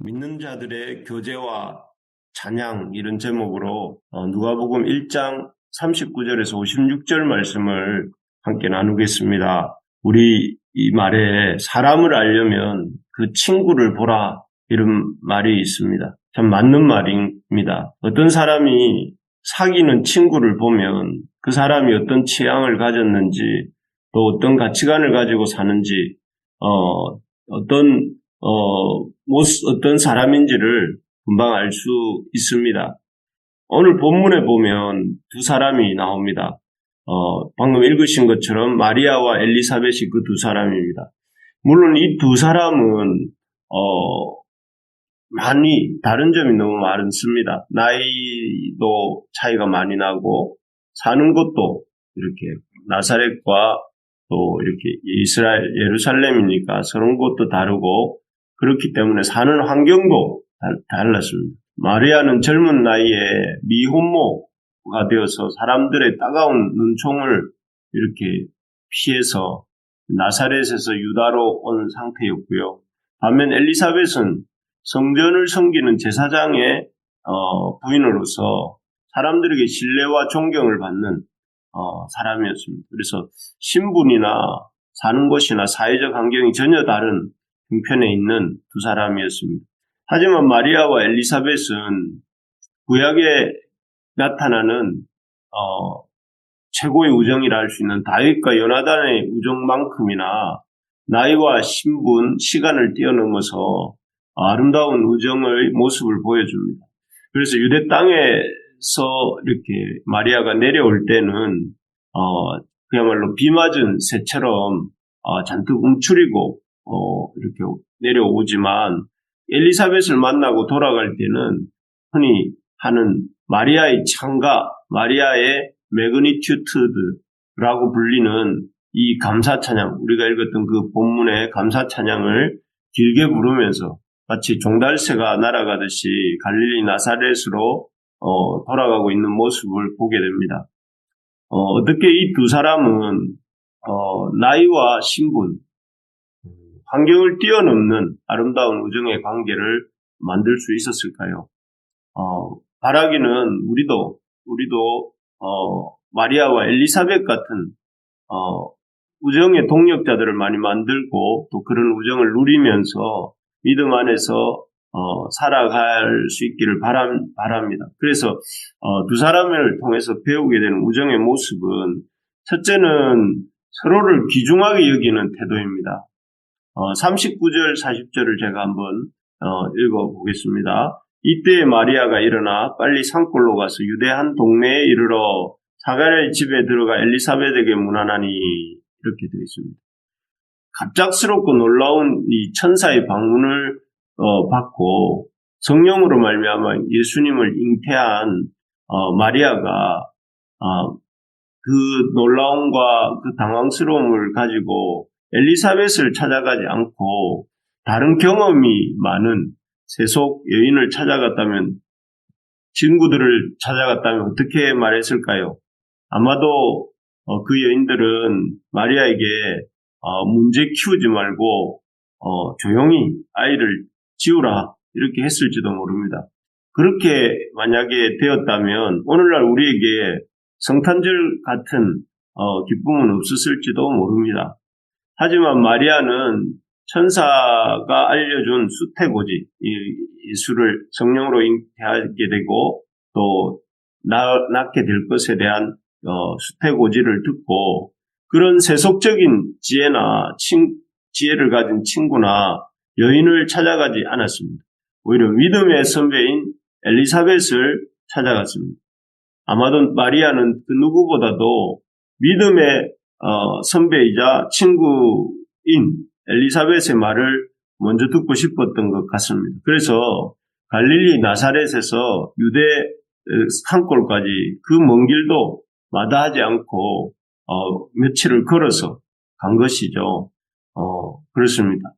믿는 자들의 교제와 찬양 이런 제목으로 누가복음 1장 39절에서 56절 말씀을 함께 나누겠습니다. 우리 이 말에 사람을 알려면 그 친구를 보라 이런 말이 있습니다. 참 맞는 말입니다. 어떤 사람이 사귀는 친구를 보면 그 사람이 어떤 취향을 가졌는지 또 어떤 가치관을 가지고 사는지 어떤 사람인지를 금방 알 수 있습니다. 오늘 본문에 보면 두 사람이 나옵니다. 방금 읽으신 것처럼 마리아와 엘리사벳이 그 두 사람입니다. 물론 이 두 사람은 많이 다른 점이 너무 많습니다. 나이도 차이가 많이 나고 사는 곳도 이렇게 나사렛과 또 이렇게 이스라엘 예루살렘이니까 서른 곳도 다르고 그렇기 때문에 사는 환경도 달랐습니다. 마리아는 젊은 나이에 미혼모가 되어서 사람들의 따가운 눈총을 이렇게 피해서 나사렛에서 유다로 온 상태였고요. 반면 엘리사벳은 성전을 섬기는 제사장의 부인으로서 사람들에게 신뢰와 존경을 받는 사람이었습니다. 그래서 신분이나 사는 곳이나 사회적 환경이 전혀 다른 형편에 있는 두 사람이었습니다. 하지만 마리아와 엘리사벳은 구약에 나타나는 최고의 우정이라 할 수 있는 다윗과 요나단의 우정만큼이나 나이와 신분, 시간을 뛰어넘어서 아름다운 우정의 모습을 보여줍니다. 그래서 유대 땅에서 이렇게 마리아가 내려올 때는 그야말로 비 맞은 새처럼 잔뜩 움츠리고 이렇게 내려오지만 엘리사벳을 만나고 돌아갈 때는 흔히 하는 마리아의 창가, 마리아의 매그니튜드라고 불리는 이 감사 찬양, 우리가 읽었던 그 본문의 감사 찬양을 길게 부르면서 마치 종달새가 날아가듯이 갈릴리 나사렛으로 돌아가고 있는 모습을 보게 됩니다. 어떻게 이 두 사람은 나이와 신분, 환경을 뛰어넘는 아름다운 우정의 관계를 만들 수 있었을까요? 바라기는 우리도 마리아와 엘리사벳 같은 우정의 동력자들을 많이 만들고 또 그런 우정을 누리면서 믿음 안에서 살아갈 수 있기를 바랍니다. 그래서 두 사람을 통해서 배우게 되는 우정의 모습은 첫째는 서로를 귀중하게 여기는 태도입니다. 39절, 40절을 제가 한번 읽어보겠습니다. 이때 마리아가 일어나 빨리 산골로 가서 유대 한 동네에 이르러 사가랴의 집에 들어가 엘리사벳에게 문안하니 이렇게 되어 있습니다. 갑작스럽고 놀라운 이 천사의 방문을 받고 성령으로 말미암아 예수님을 잉태한 마리아가 그 놀라움과 그 당황스러움을 가지고 엘리사벳을 찾아가지 않고 다른 경험이 많은 세속 여인을 찾아갔다면, 친구들을 찾아갔다면 어떻게 말했을까요? 아마도 그 여인들은 마리아에게 문제 키우지 말고 조용히 아이를 지우라 이렇게 했을지도 모릅니다. 그렇게 만약에 되었다면 오늘날 우리에게 성탄절 같은 기쁨은 없었을지도 모릅니다. 하지만 마리아는 천사가 알려준 수태고지, 예수를 성령으로 잉태하게 되고 또 낳게 될 것에 대한 수태고지를 듣고 그런 세속적인 지혜를 가진 친구나 여인을 찾아가지 않았습니다. 오히려 믿음의 선배인 엘리사벳을 찾아갔습니다. 아마도 마리아는 그 누구보다도 믿음의 선배이자 친구인 엘리사벳의 말을 먼저 듣고 싶었던 것 같습니다. 그래서 갈릴리 나사렛에서 유대 산골까지 그 먼 길도 마다하지 않고 며칠을 걸어서 간 것이죠. 그렇습니다.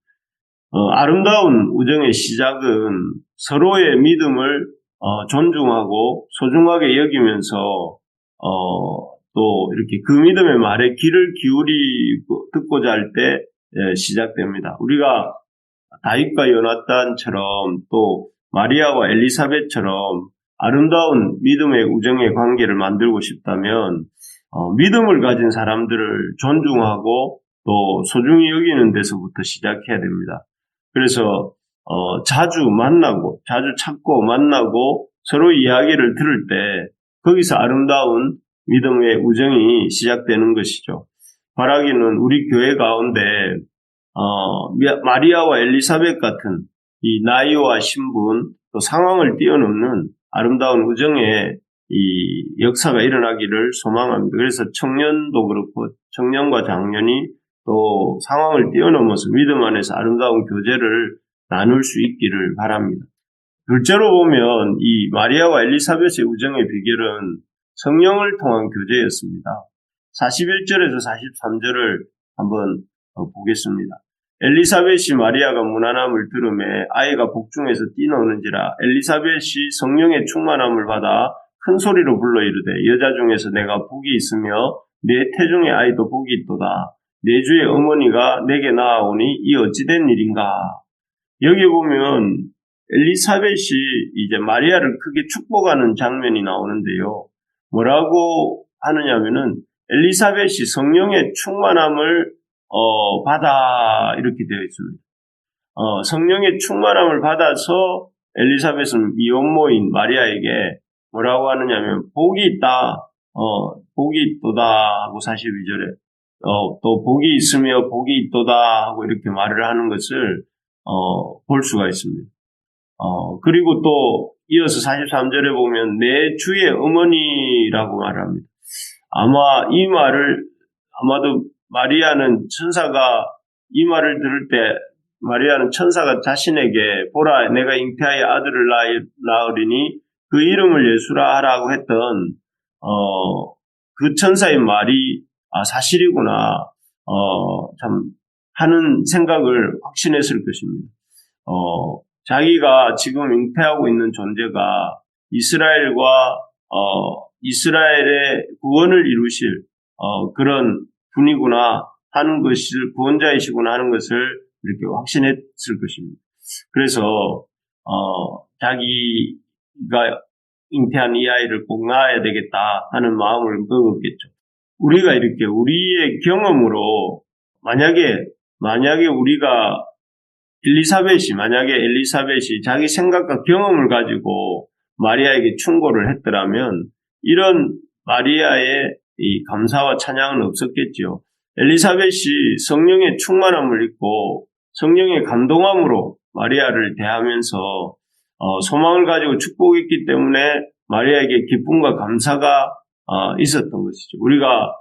아름다운 우정의 시작은 서로의 믿음을 존중하고 소중하게 여기면서 또 이렇게 그 믿음의 말에 귀를 기울이고 듣고자 할 때 시작됩니다. 우리가 다윗과 요나단처럼 또 마리아와 엘리사벳처럼 아름다운 믿음의 우정의 관계를 만들고 싶다면 믿음을 가진 사람들을 존중하고 또 소중히 여기는 데서부터 시작해야 됩니다. 그래서 자주 만나고 자주 찾고 만나고 서로 이야기를 들을 때 거기서 아름다운 믿음의 우정이 시작되는 것이죠. 바라기는 우리 교회 가운데 마리아와 엘리사벳 같은 이 나이와 신분 또 상황을 뛰어넘는 아름다운 우정의 이 역사가 일어나기를 소망합니다. 그래서 청년도 그렇고 청년과 장년이 또 상황을 뛰어넘어서 믿음 안에서 아름다운 교제를 나눌 수 있기를 바랍니다. 둘째로 보면 이 마리아와 엘리사벳의 우정의 비결은 성령을 통한 교제였습니다. 41절에서 43절을 한번 보겠습니다. 엘리사벳이 마리아가 무난함을 들음에 아이가 복중에서 뛰노는지라 엘리사벳이 성령의 충만함을 받아 큰 소리로 불러 이르되 여자 중에서 내가 복이 있으며 내 태중의 아이도 복이 있도다. 내 주의 어머니가 내게 나아오니 이 어찌된 일인가. 여기 보면 엘리사벳이 이제 마리아를 크게 축복하는 장면이 나오는데요. 뭐라고 하느냐면은 엘리사벳이 성령의 충만함을 받아 이렇게 되어 있습니다. 성령의 충만함을 받아서 엘리사벳은 미혼모인 마리아에게 뭐라고 하느냐면 복이 있다, 복이 있도다 하고 42절에 또 복이 있으며 복이 있도다 하고 이렇게 말을 하는 것을 볼 수가 있습니다. 그리고 또 이어서 43절에 보면 내 주의 어머니라고 말합니다. 아마 이 말을 아마도 마리아는 천사가 이 말을 들을 때 마리아는 천사가 자신에게 보라 내가 잉태하여 아들을 낳으리니 그 이름을 예수라 하라고 했던 그 천사의 말이 사실이구나 참 하는 생각을 확신했을 것입니다. 자기가 지금 잉태하고 있는 존재가 이스라엘의 구원을 이루실 그런 분이구나 하는 것을 구원자이시구나 하는 것을 이렇게 확신했을 것입니다. 그래서 자기가 잉태한 이 아이를 꼭 낳아야 되겠다 하는 마음을 먹었겠죠. 우리가 이렇게 우리의 경험으로 만약에 우리가 만약에 엘리사벳이 자기 생각과 경험을 가지고 마리아에게 충고를 했더라면 이런 마리아의 이 감사와 찬양은 없었겠죠. 엘리사벳이 성령의 충만함을 입고 성령의 감동함으로 마리아를 대하면서 소망을 가지고 축복했기 때문에 마리아에게 기쁨과 감사가 있었던 것이죠. 우리가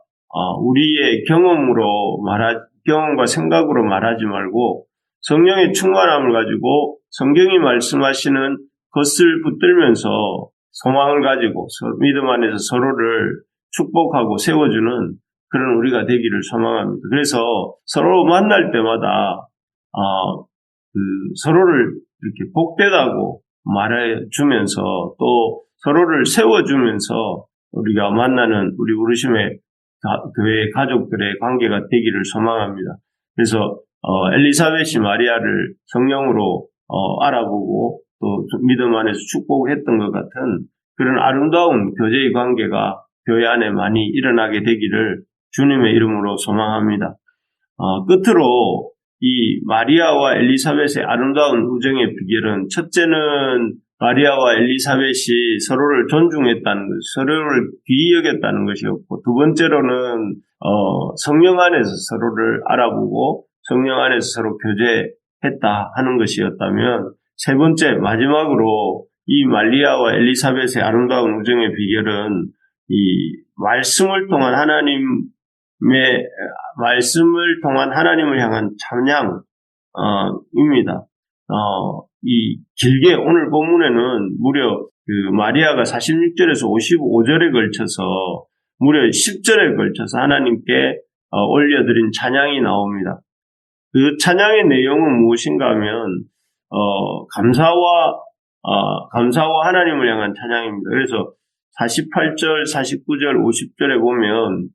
우리의 경험과 생각으로 말하지 말고 성령의 충만함을 가지고 성경이 말씀하시는 것을 붙들면서 소망을 가지고 믿음 안에서 서로를 축복하고 세워주는 그런 우리가 되기를 소망합니다. 그래서 서로 만날 때마다 서로를 이렇게 복되다고 말해주면서 또 서로를 세워주면서 우리가 만나는 우리 부르심의 교회 가족들의 관계가 되기를 소망합니다. 그래서 엘리사벳이 마리아를 성령으로 알아보고 또 믿음 안에서 축복했던 것 같은 그런 아름다운 교제의 관계가 교회 안에 많이 일어나게 되기를 주님의 이름으로 소망합니다. 끝으로 이 마리아와 엘리사벳의 아름다운 우정의 비결은 첫째는 마리아와 엘리사벳이 서로를 존중했다는 것, 서로를 귀히 여겼다는 것이었고 두 번째로는 성령 안에서 서로를 알아보고 성령 안에서 서로 교제했다 하는 것이었다면 세 번째 마지막으로 이 마리아와 엘리사벳의 아름다운 우정의 비결은 이 말씀을 통한 하나님을 향한 찬양입니다. 이 길게 오늘 본문에는 무려 그 마리아가 46절에서 55절에 걸쳐서 무려 10절에 걸쳐서 하나님께 올려드린 찬양이 나옵니다. 그 찬양의 내용은 무엇인가 하면 감사와 하나님을 향한 찬양입니다. 그래서 48절, 49절, 50절에 보면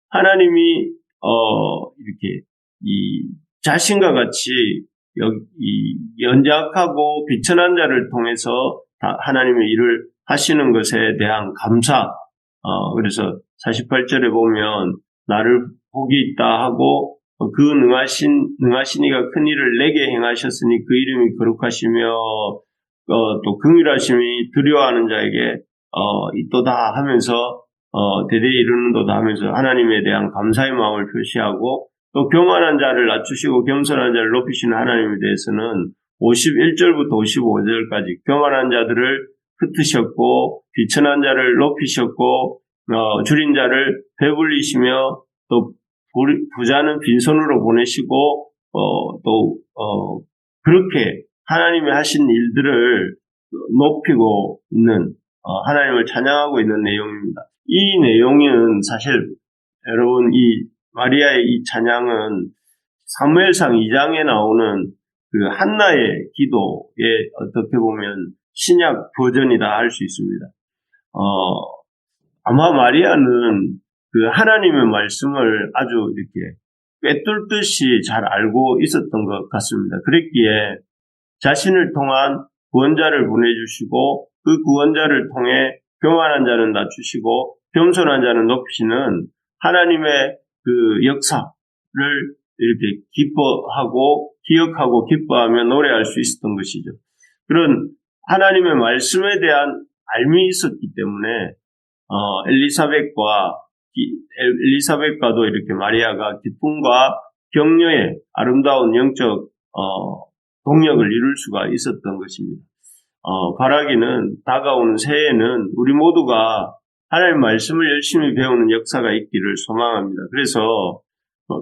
하나님이 이렇게 이 자신과 같이 이 연약하고 비천한 자를 통해서 하나님의 일을 하시는 것에 대한 감사. 그래서 48절에 보면 나를 복이 있다 하고 그 능하신 이가 큰 일을 내게 행하셨으니 그 이름이 거룩하시며 또 긍휼하심이 두려워하는 자에게 있도다 하면서 대대에 이르는도다 하면서 하나님에 대한 감사의 마음을 표시하고 또 교만한 자를 낮추시고 겸손한 자를 높이시는 하나님에 대해서는 51절부터 55절까지 교만한 자들을 흩으셨고 비천한 자를 높이셨고 줄인 자를 배불리시며 또 부자는 빈손으로 보내시고 또 그렇게 하나님이 하신 일들을 높이고 있는 하나님을 찬양하고 있는 내용입니다. 이 내용은 사실 여러분 이 마리아의 이 찬양은 사무엘상 2장에 나오는 그 한나의 기도에 어떻게 보면 신약 버전이다 할 수 있습니다. 아마 마리아는 그 하나님의 말씀을 아주 이렇게 꿰뚫듯이 잘 알고 있었던 것 같습니다. 그랬기에 자신을 통한 구원자를 보내주시고 그 구원자를 통해 교만한 자는 낮추시고 겸손한 자는 높이시는 하나님의 그 역사를 이렇게 기뻐하고 기억하고 기뻐하며 노래할 수 있었던 것이죠. 그런 하나님의 말씀에 대한 알미 있었기 때문에 엘리사벳과도 이렇게 마리아가 기쁨과 격려의 아름다운 영적 동력을 이룰 수가 있었던 것입니다. 바라기는 다가오는 새해에는 우리 모두가 하나님의 말씀을 열심히 배우는 역사가 있기를 소망합니다. 그래서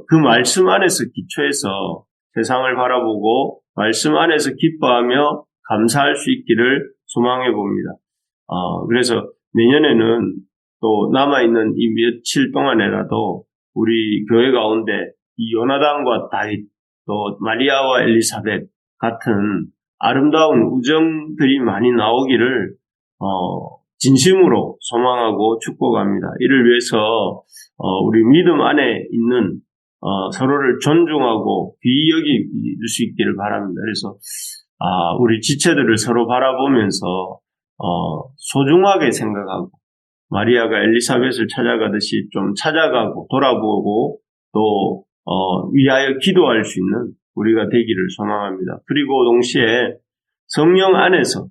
그 말씀 안에서 기초해서 세상을 바라보고 말씀 안에서 기뻐하며 감사할 수 있기를 소망해 봅니다. 그래서 내년에는 또 남아있는 이 며칠 동안에라도 우리 교회 가운데 이 요나단과 다윗 또 마리아와 엘리사벳 같은 아름다운 우정들이 많이 나오기를 진심으로 소망하고 축복합니다. 이를 위해서 우리 믿음 안에 있는 서로를 존중하고 귀히 여길 수 있기를 바랍니다. 그래서 우리 지체들을 서로 바라보면서 소중하게 생각하고 마리아가 엘리사벳을 찾아가듯이 좀 찾아가고 돌아보고 또 위하여 기도할 수 있는 우리가 되기를 소망합니다. 그리고 동시에 성령 안에서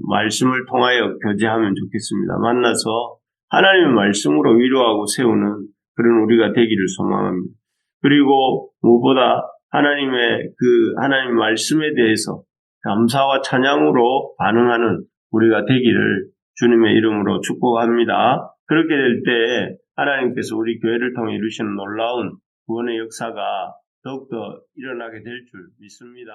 말씀을 통하여 교제하면 좋겠습니다. 만나서 하나님의 말씀으로 위로하고 세우는 그런 우리가 되기를 소망합니다. 그리고 무엇보다 하나님 말씀에 대해서 감사와 찬양으로 반응하는 우리가 되기를 주님의 이름으로 축복합니다. 그렇게 될 때 하나님께서 우리 교회를 통해 이루시는 놀라운 구원의 역사가 더욱더 일어나게 될 줄 믿습니다.